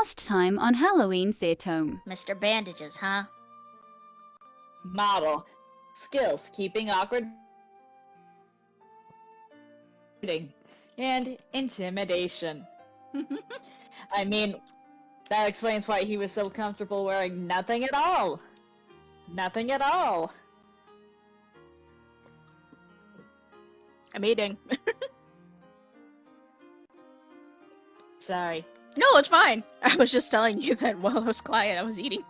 Last time on Halloween the Otome. Mr. Bandages, huh? Model. Skills. Keeping awkward. And intimidation. I mean, that explains why he was so comfortable wearing nothing at all. Nothing at all. I'm eating. Sorry. No, it's fine. I was just telling you that while I was quiet, I was eating.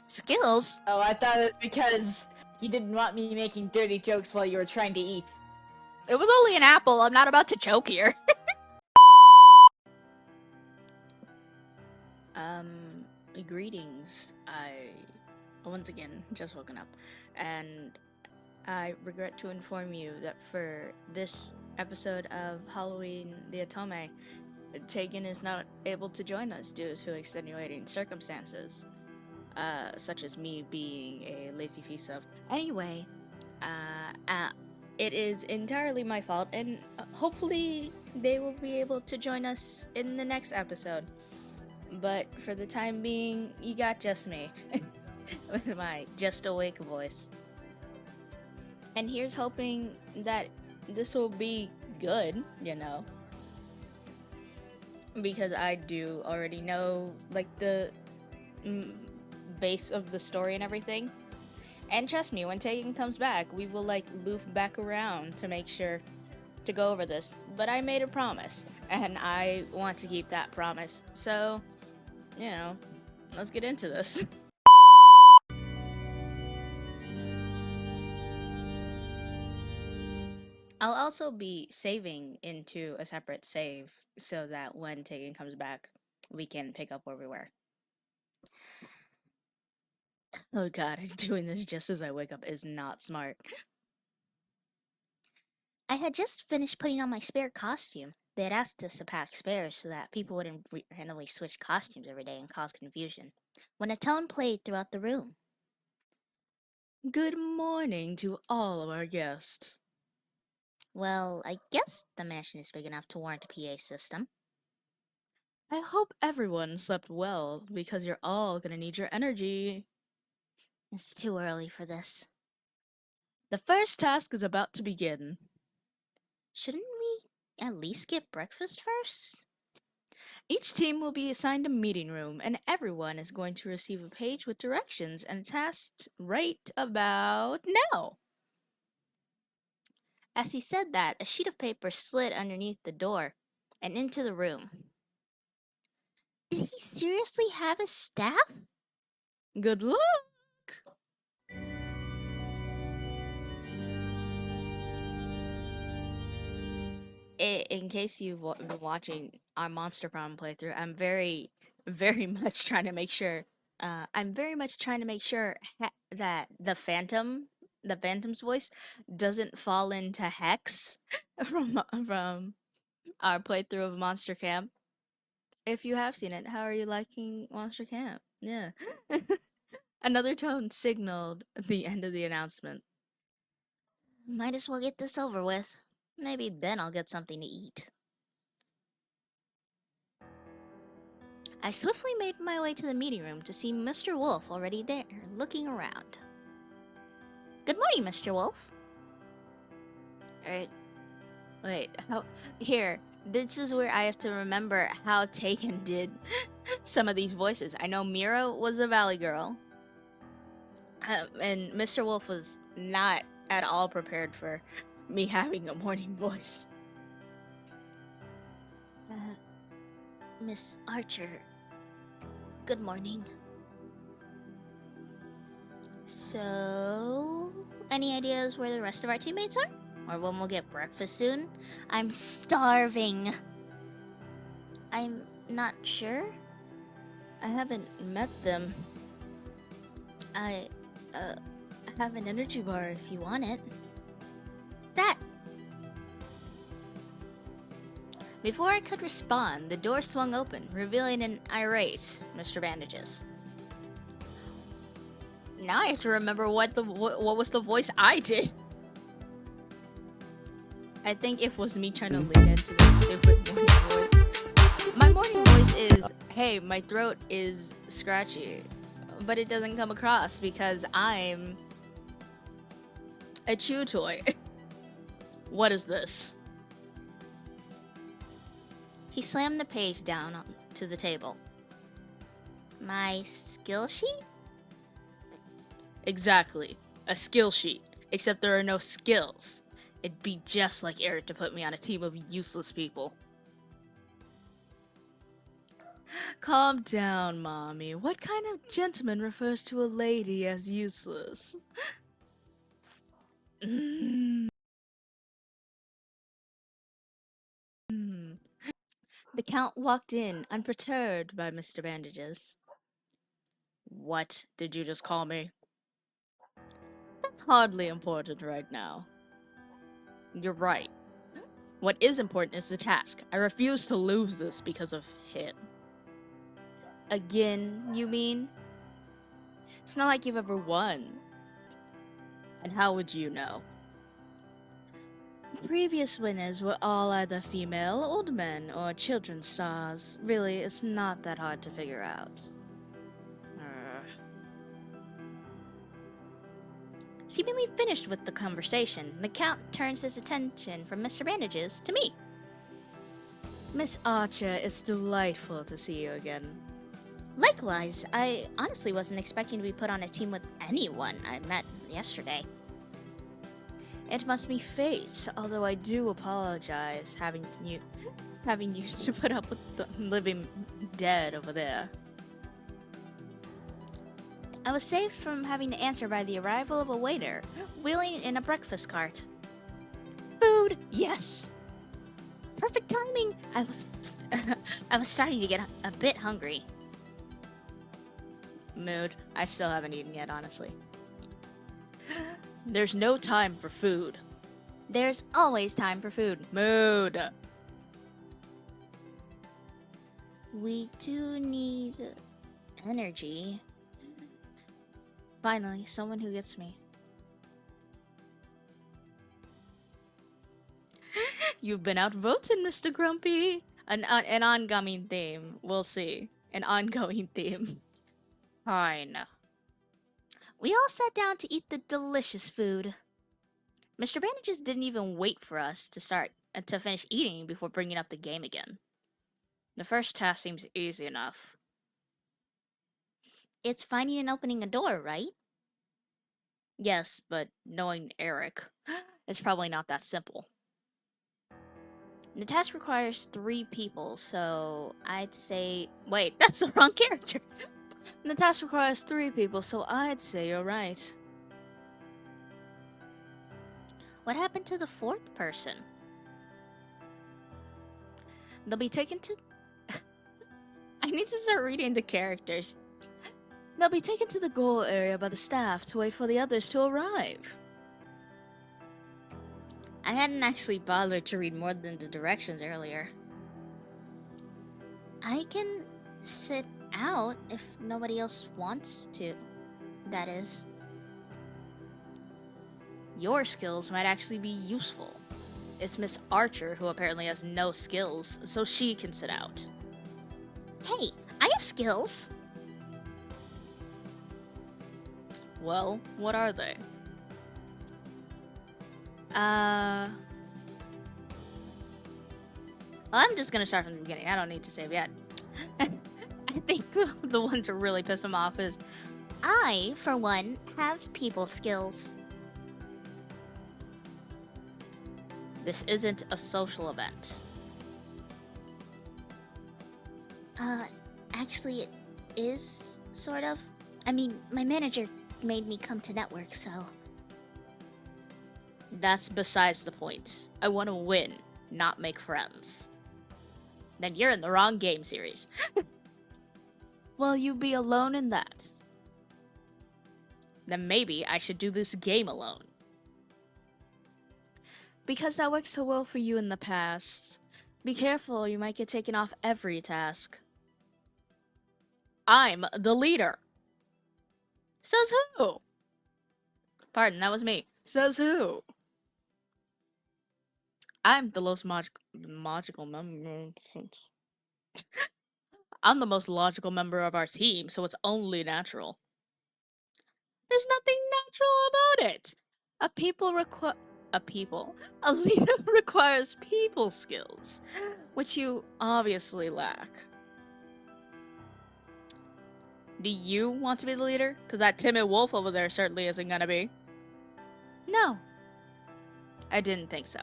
Skills? Oh, I thought it was because you didn't want me making dirty jokes while you were trying to eat. It was only an apple. I'm not about to choke here. Greetings. I, once again, just woken up. And I regret to inform you that for this episode of Halloween the Otome, Tagan is not able to join us due to extenuating circumstances, such as me being a lazy piece of. Anyway, it is entirely my fault, and hopefully they will be able to join us in the next episode. But for the time being, you got just me, with my just awake voice. And here's hoping that this will be good, you know. Because I do already know, like, the base of the story and everything. And trust me, when Tagan comes back, we will, like, loop back around to make sure to go over this. But I made a promise, and I want to keep that promise. So, you know, let's get into this. I'll also be saving into a separate save so that when Tagan comes back, we can pick up where we were. Oh god, doing this just as I wake up is not smart. I had just finished putting on my spare costume. They had asked us to pack spares so that people wouldn't randomly switch costumes every day and cause confusion, when a tone played throughout the room. Good morning to all of our guests. Well, I guess the mansion is big enough to warrant a PA system. I hope everyone slept well, because you're all gonna need your energy. It's too early for this. The first task is about to begin. Shouldn't we at least get breakfast first? Each team will be assigned a meeting room, and everyone is going to receive a page with directions and a task right about now. As he said that, a sheet of paper slid underneath the door and into the room. Did he seriously have a staff? Good luck! In case you've been watching our Monster Prom playthrough, I'm very much trying to make sure. That the Phantom's voice doesn't fall into Hex from our playthrough of Monster Camp. If you have seen it, how are you liking Monster Camp? Yeah. Another tone signaled the end of the announcement. Might as well get this over with. Maybe then I'll get something to eat. I swiftly made my way to the meeting room to see Mr. Wolf already there, looking around. Good morning, Mr. Wolf. Wait, how? Here, this is where I have to remember how Tagan did some of these voices. I know Mira was a Valley Girl, and Mr. Wolf was not at all prepared for me having a morning voice. Miss Archer, good morning. So, any ideas where the rest of our teammates are? Or when we'll get breakfast soon? I'm starving. I'm not sure. I haven't met them. I have an energy bar if you want it. That! Before I could respond, the door swung open, revealing an irate Mr. Bandages. Now I have to remember what was the voice I did. I think it was me trying to lean into this stupid morning voice. My morning voice is, hey, my throat is scratchy, but it doesn't come across because I'm a chew toy. What is this? He slammed the page down to the table. My skill sheet? Exactly. A skill sheet. Except there are no skills. It'd be just like Eric to put me on a team of useless people. Calm down, Mommy. What kind of gentleman refers to a lady as useless? The Count walked in, unperturbed by Mr. Bandages. What did you just call me? That's hardly important right now. You're right. What is important is the task. I refuse to lose this because of him. Again, you mean? It's not like you've ever won. And how would you know? The previous winners were all either female, old men, or children's stars. Really, it's not that hard to figure out. Seemingly finished with the conversation, the Count turns his attention from Mr. Bandages to me. Miss Archer, it's delightful to see you again. Likewise, I honestly wasn't expecting to be put on a team with anyone I met yesterday. It must be fate, although I do apologize having you to put up with the living dead over there. I was saved from having to answer by the arrival of a waiter, wheeling in a breakfast cart. Food, yes! Perfect timing! I was starting to get a bit hungry. Mood. I still haven't eaten yet, honestly. There's no time for food. There's always time for food. Mood. We do need energy. Finally, someone who gets me. You've been outvoted, Mr. Grumpy. An ongoing theme. We'll see. An ongoing theme. Fine. We all sat down to eat the delicious food. Mr. Bandages didn't even wait for us to finish eating before bringing up the game again. The first task seems easy enough. It's finding and opening a door, right? Yes, but knowing Eric, it's probably not that simple. The task requires 3 people, so I'd say... Wait, that's the wrong character! The task requires 3 people, so I'd say you're right. What happened to the 4th person? They'll be taken to... I need to start reading the characters. They'll be taken to the goal area by the staff to wait for the others to arrive. I hadn't actually bothered to read more than the directions earlier. I can sit out if nobody else wants to. That is. Your skills might actually be useful. It's Miss Archer who apparently has no skills, so she can sit out. Hey, I have skills! Well, what are they? Well, I'm just gonna start from the beginning. I don't need to save yet. I think the one to really piss him off is, I, for one, have people skills. This isn't a social event. Actually, it is, sort of. I mean, my manager made me come to network, so... That's besides the point. I want to win, not make friends. Then you're in the wrong game series. Well, you'd be alone in that. Then maybe I should do this game alone. Because that worked so well for you in the past. Be careful, you might get taken off every task. I'm the leader. Says who? Pardon, that was me. Says who? I'm the most logical member. I'm the most logical member of our team, so it's only natural. There's nothing natural about it. A leader requires people skills, which you obviously lack. Do you want to be the leader? Because that timid wolf over there certainly isn't gonna be. No. I didn't think so.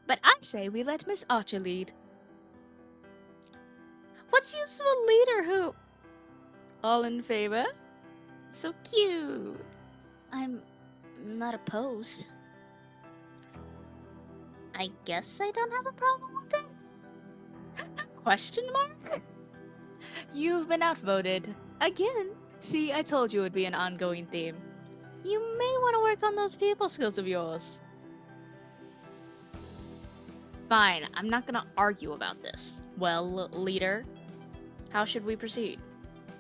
But I say we let Miss Archer lead. What's use of a leader who... All in favor? So cute. I'm not opposed. I guess I don't have a problem with it? Question mark? You've been outvoted. Again. See, I told you it would be an ongoing theme. You may want to work on those people skills of yours. Fine, I'm not gonna argue about this. Well, leader, how should we proceed?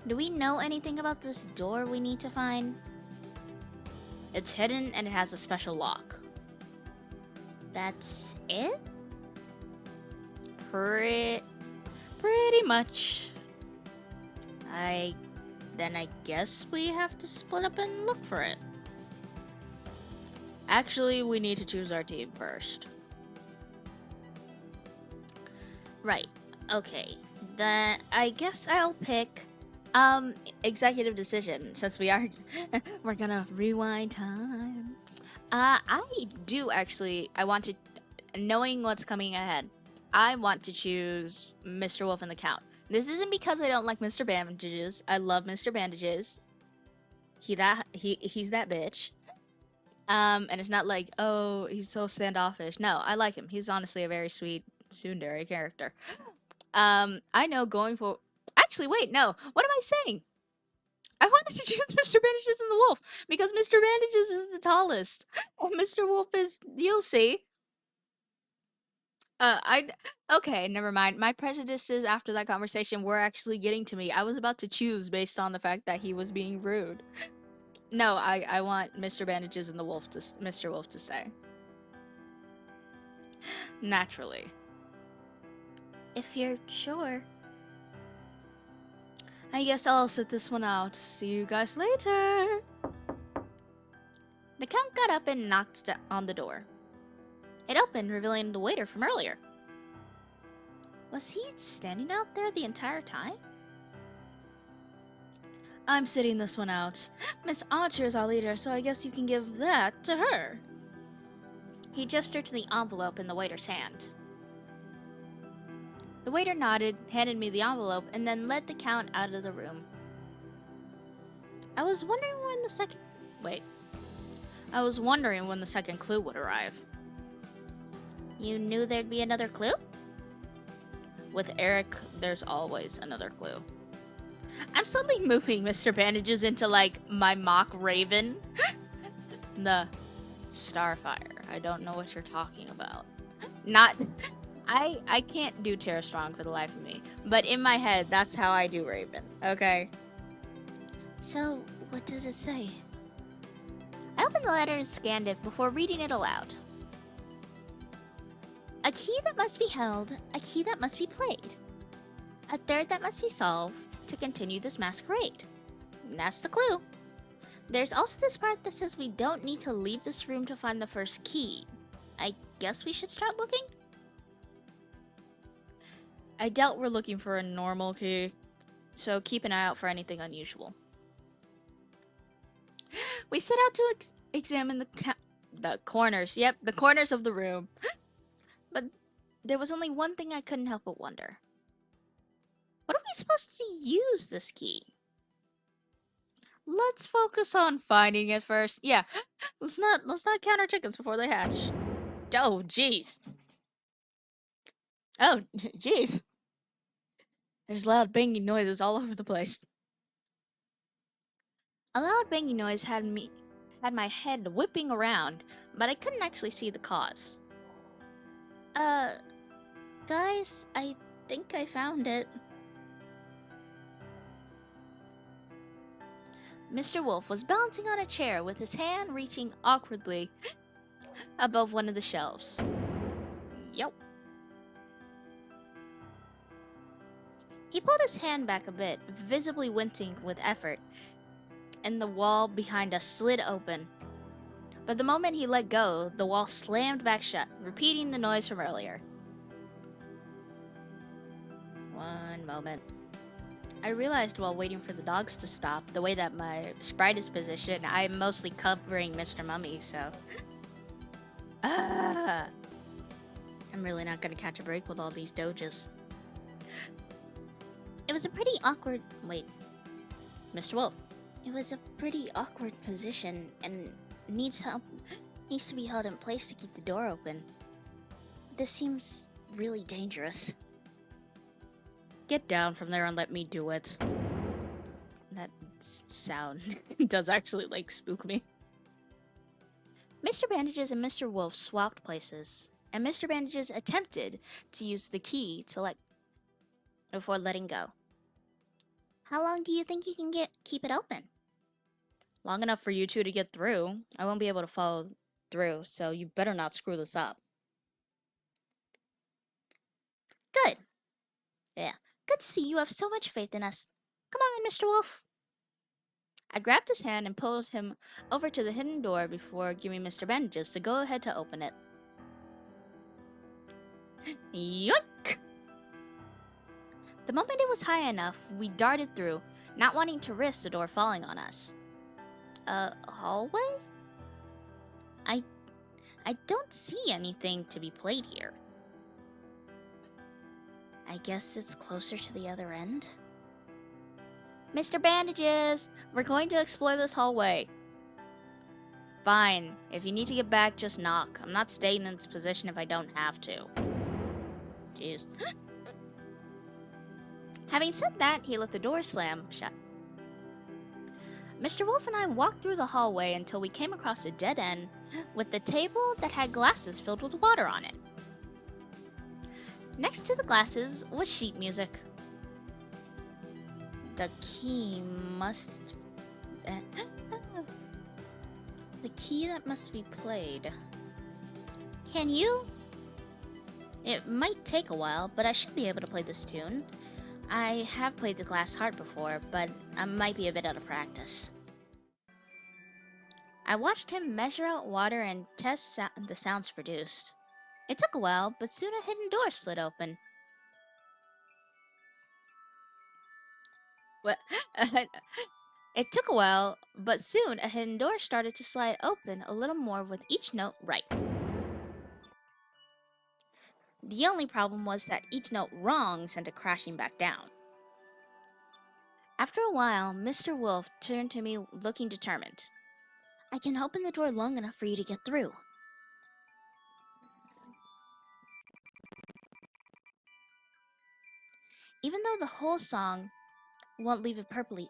Do we know anything about this door we need to find? It's hidden and it has a special lock. That's it? Pretty much. Then I guess we have to split up and look for it. Actually, we need to choose our team first. Right. Okay. Then I guess I'll pick executive decision, since we're gonna rewind time. I want to, knowing what's coming ahead, I want to choose Mr. Wolf and the Count. This isn't because I don't like Mr. Bandages. I love Mr. Bandages. He's that bitch. And it's not like, oh, he's so standoffish. No, I like him. He's honestly a very sweet tsundere character. I know going for... Actually, wait, no. What am I saying? I wanted to choose Mr. Bandages and the Wolf, because Mr. Bandages is the tallest. And Mr. Wolf is... You'll see. Okay, never mind. My prejudices after that conversation were actually getting to me. I was about to choose based on the fact that he was being rude. No, I want Mr. Bandages and the Wolf to... Mr. Wolf to say. Naturally. If you're sure. I guess I'll sit this one out. See you guys later. The Count got up and knocked on the door. It opened, revealing the waiter from earlier. Was he standing out there the entire time? I'm sitting this one out. Miss Archer is our leader, so I guess you can give that to her. He gestured to the envelope in the waiter's hand. The waiter nodded, handed me the envelope, and then led the Count out of the room. I was wondering when the second clue would arrive. You knew there'd be another clue? With Eric, there's always another clue. I'm slowly moving Mr. Bandages into, like, my mock raven. The Starfire. I don't know what you're talking about. I can't do Tara Strong for the life of me. But in my head, that's how I do Raven. Okay? So, what does it say? I opened the letter and scanned it before reading it aloud. A key that must be held, a key that must be played. A third that must be solved to continue this masquerade. And that's the clue. There's also this part that says we don't need to leave this room to find the first key. I guess we should start looking? I doubt we're looking for a normal key, so keep an eye out for anything unusual. We set out to examine the corners. Yep, the corners of the room. But there was only one thing I couldn't help but wonder. What are we supposed to use this key? Let's focus on finding it first. Yeah, let's not count our chickens before they hatch. Oh, jeez. Oh, jeez. There's loud banging noises all over the place. A loud banging noise had my head whipping around, but I couldn't actually see the cause. Guys, I think I found it. Mr. Wolf was balancing on a chair with his hand reaching awkwardly above one of the shelves. Yep. He pulled his hand back a bit, visibly wincing with effort, and the wall behind us slid open. But the moment he let go, the wall slammed back shut, repeating the noise from earlier. One moment. I realized while waiting for the dogs to stop, the way that my sprite is positioned, I'm mostly covering Mr. Mummy, so... I'm really not gonna catch a break with all these doges. It was a pretty awkward... Wait. Mr. Wolf. It was a pretty awkward position, and needs help. Needs to be held in place to keep the door open. This seems really dangerous. Get down from there and let me do it. That sound does actually, like, spook me. Mr. Bandages and Mr. Wolf swapped places, and Mr. Bandages attempted to use the key to before letting go. How long do you think you can keep it open? Long enough for you two to get through. I won't be able to follow through, so you better not screw this up. Good. Yeah. Good to see you have so much faith in us. Come on, Mr. Wolf. I grabbed his hand and pulled him over to the hidden door before giving Mr. Bandages to go ahead to open it. Yoink! The moment it was high enough, we darted through, not wanting to risk the door falling on us. A hallway? I don't see anything to be played here. I guess it's closer to the other end? Mr. Bandages! We're going to explore this hallway. Fine. If you need to get back, just knock. I'm not staying in this position if I don't have to. Jeez. Having said that, he let the door slam shut. Mr. Wolf and I walked through the hallway until we came across a dead end with a table that had glasses filled with water on it. Next to the glasses was sheet music. The key must... the key that must be played. Can you? It might take a while, but I should be able to play this tune. I have played the Glass Heart before, but I might be a bit out of practice. I watched him measure out water and test the sounds produced. It took a while, but soon a hidden door slid open. What? It took a while, but soon a hidden door started to slide open a little more with each note right. The only problem was that each note wrong sent it crashing back down. After a while, Mr. Wolf turned to me looking determined. I can open the door long enough for you to get through. Even though the whole song won't leave it bleh.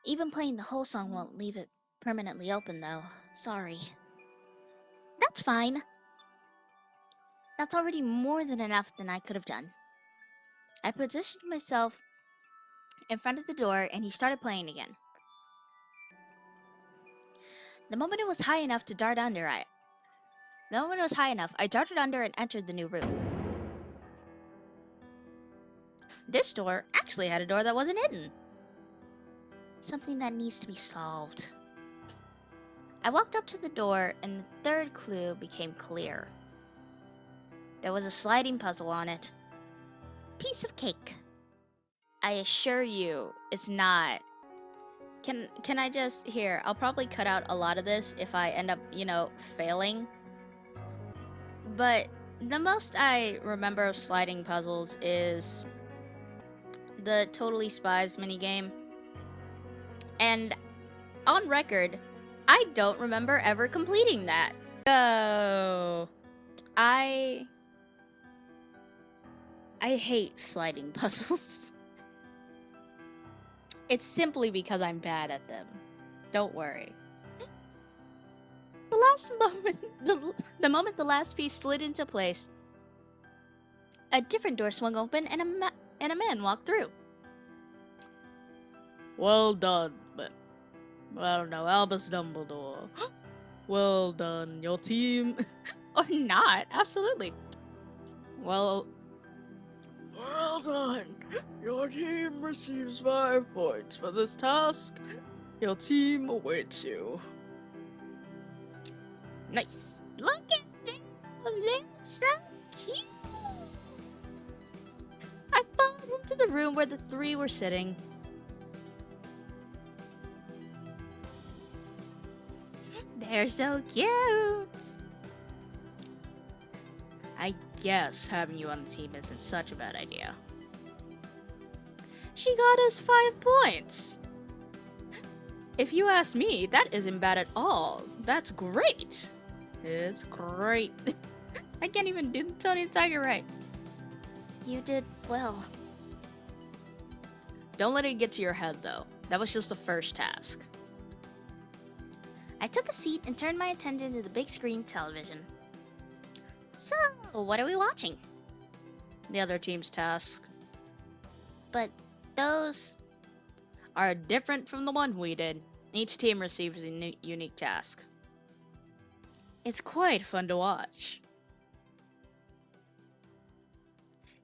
Even playing the whole song won't leave it permanently open, though. Sorry. That's fine. That's already more than enough than I could have done. I positioned myself in front of the door, and he started playing again. The moment it was high enough to dart under, I darted under and entered the new room. This door actually had a door that wasn't hidden. Something that needs to be solved. I walked up to the door, and the third clue became clear. There was a sliding puzzle on it. Piece of cake. I assure you, it's not. Can I just... Here, I'll probably cut out a lot of this if I end up, failing. But the most I remember of sliding puzzles is the Totally Spies minigame. And on record, I don't remember ever completing that. So I hate sliding puzzles. It's simply because I'm bad at them. Don't worry. The moment the last piece slid into place, a different door swung open and a man walked through. Well done, I don't know, Albus Dumbledore. Well done, your team. Or not, absolutely. Well done. Your team receives 5 points for this task. Your team awaits you. Nice. Look at them. They're so cute. I followed into the room where the 3 were sitting. They're so cute. I guess having you on the team isn't such a bad idea. She got us 5 points. If you ask me, that isn't bad at all. That's great. It's great. I can't even do the Tony the Tiger right. You did well. Don't let it get to your head, though. That was just the first task. I took a seat and turned my attention to the big screen television. So, what are we watching? The other team's task. But those are different from the one we did. Each team receives a unique task. It's quite fun to watch.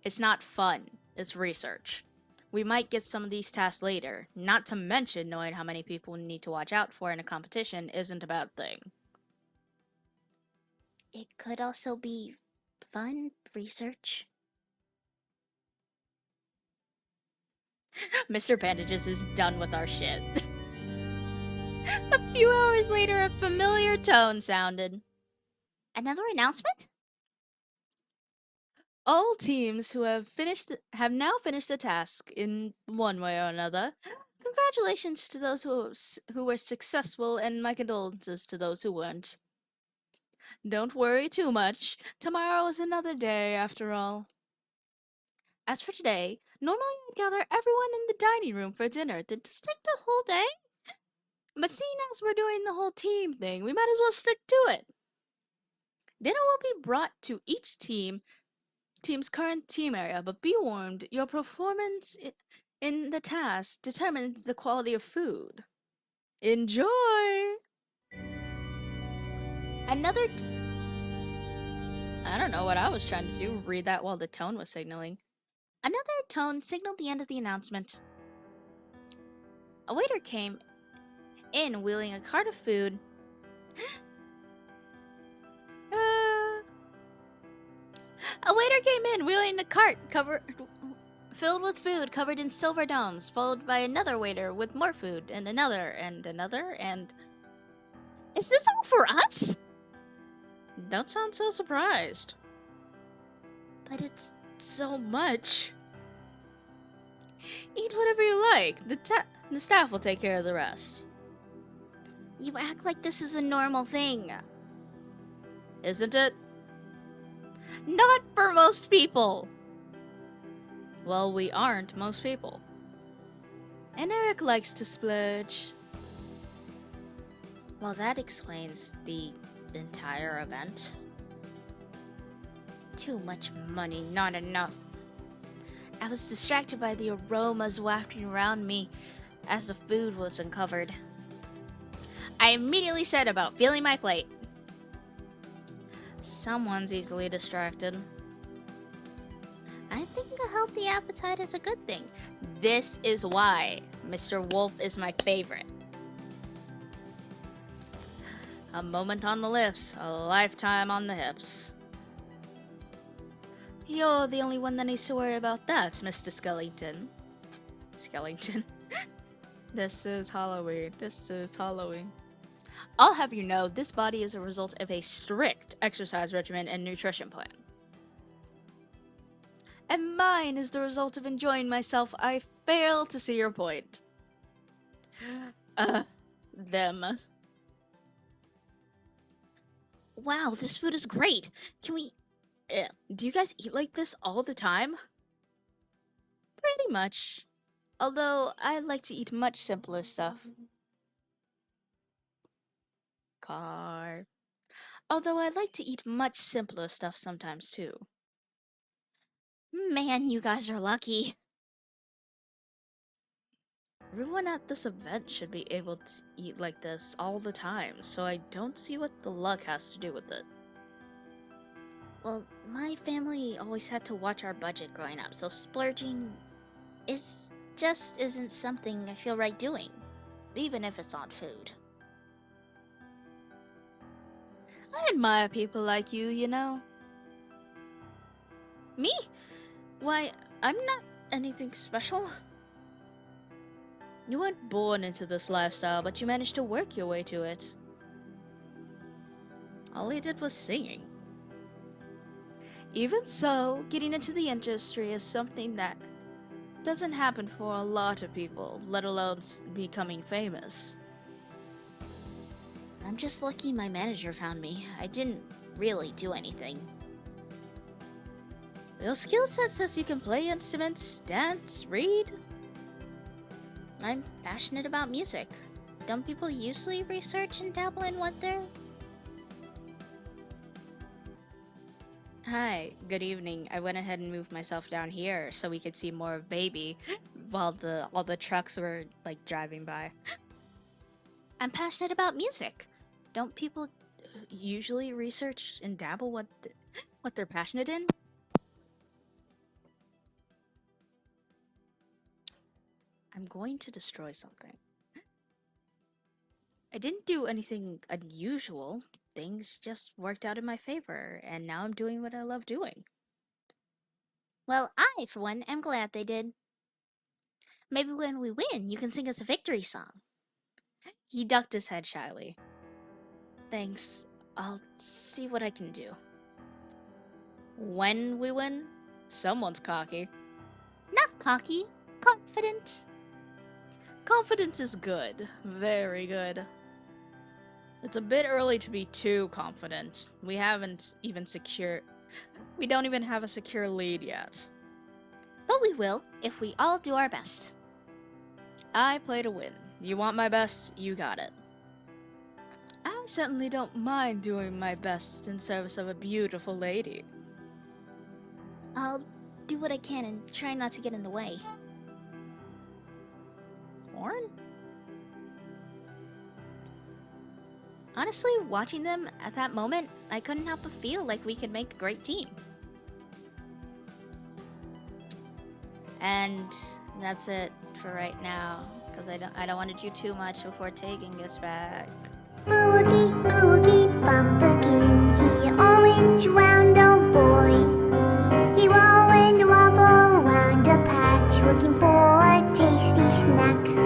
It's not fun, it's research. We might get some of these tasks later, not to mention knowing how many people we need to watch out for in a competition isn't a bad thing. It could also be fun research. Mr. Bandages is done with our shit. A few hours later, a familiar tone sounded. Another announcement? All teams who have now finished the task in one way or another. Congratulations to those who were successful, and my condolences to those who weren't. Don't worry too much. Tomorrow is another day, after all. As for today, normally I'd gather everyone in the dining room for dinner. Did this take the whole day? But seeing as we're doing the whole team thing, we might as well stick to it. Dinner will be brought to each team's current team area, but be warned, your performance in the task determines the quality of food. Enjoy! I don't know what I was trying to do, read that while the tone was signaling. Another tone signaled the end of the announcement. A waiter came in wheeling a cart of food. A waiter came in wheeling a cart filled with food covered in silver domes, followed by another waiter with more food, and another, and another, and... Is this all for us? Don't sound so surprised. But it's so much. Eat whatever you like. The staff will take care of the rest. You act like this is a normal thing. Isn't it? Not for most people. Well, we aren't most people. And Eric likes to splurge. Well, that explains the entire event. Too much money, not enough. I was distracted by the aromas wafting around me as the food was uncovered. I immediately set about filling my plate. Someone's easily distracted. I think a healthy appetite is a good thing. This is why Mr. Wolf is my favorite. A moment on the lips, a lifetime on the hips. You're the only one that needs to worry about that, Mr. Skellington. Skellington. This is Halloween. This is Halloween. I'll have you know, this body is a result of a strict exercise regimen and nutrition plan. And mine is the result of enjoying myself. I fail to see your point. Them. Wow, this food is great. Can we... do you guys eat like this all the time? Pretty much. Although, I like to eat much simpler stuff. Car. Although I like to eat much simpler stuff sometimes too. Man, you guys are lucky. Everyone at this event should be able to eat like this all the time, so I don't see what the luck has to do with it. Well, my family always had to watch our budget growing up, so splurging It's just isn't something I feel right doing, even if it's on food. I admire people like you, you know. Me? Why, I'm not anything special. You weren't born into this lifestyle, but you managed to work your way to it. All you did was singing. Even so, getting into the industry is something that doesn't happen for a lot of people, let alone becoming famous. I'm just lucky my manager found me. I didn't really do anything. Your skill set says you can play instruments, dance, read. I'm passionate about music. Don't people usually research and dabble in what they're... Hi, good evening. I went ahead and moved myself down here so we could see more of Baby while all the trucks were like driving by. I'm passionate about music. Don't people usually research and dabble what they're passionate in? I'm going to destroy something. I didn't do anything unusual. Things just worked out in my favor, and now I'm doing what I love doing. Well, I, for one, am glad they did. Maybe when we win, you can sing us a victory song. He ducked his head shyly. Thanks. I'll see what I can do. When we win, someone's cocky. Not cocky, confident. Confidence is good. Very good. It's a bit early to be too confident. We don't even have a secure lead yet. But we will, if we all do our best. I play to win. You want my best, you got it. I certainly don't mind doing my best in service of a beautiful lady. I'll do what I can and try not to get in the way. Warren? Honestly, watching them at that moment, I couldn't help but feel like we could make a great team. And that's it for right now, because I don't want to do too much before Tagan gets back. SpOwOky, OwOky, pumpkin, he orange round old boy. He roll and wobble round the patch, looking for a tasty snack.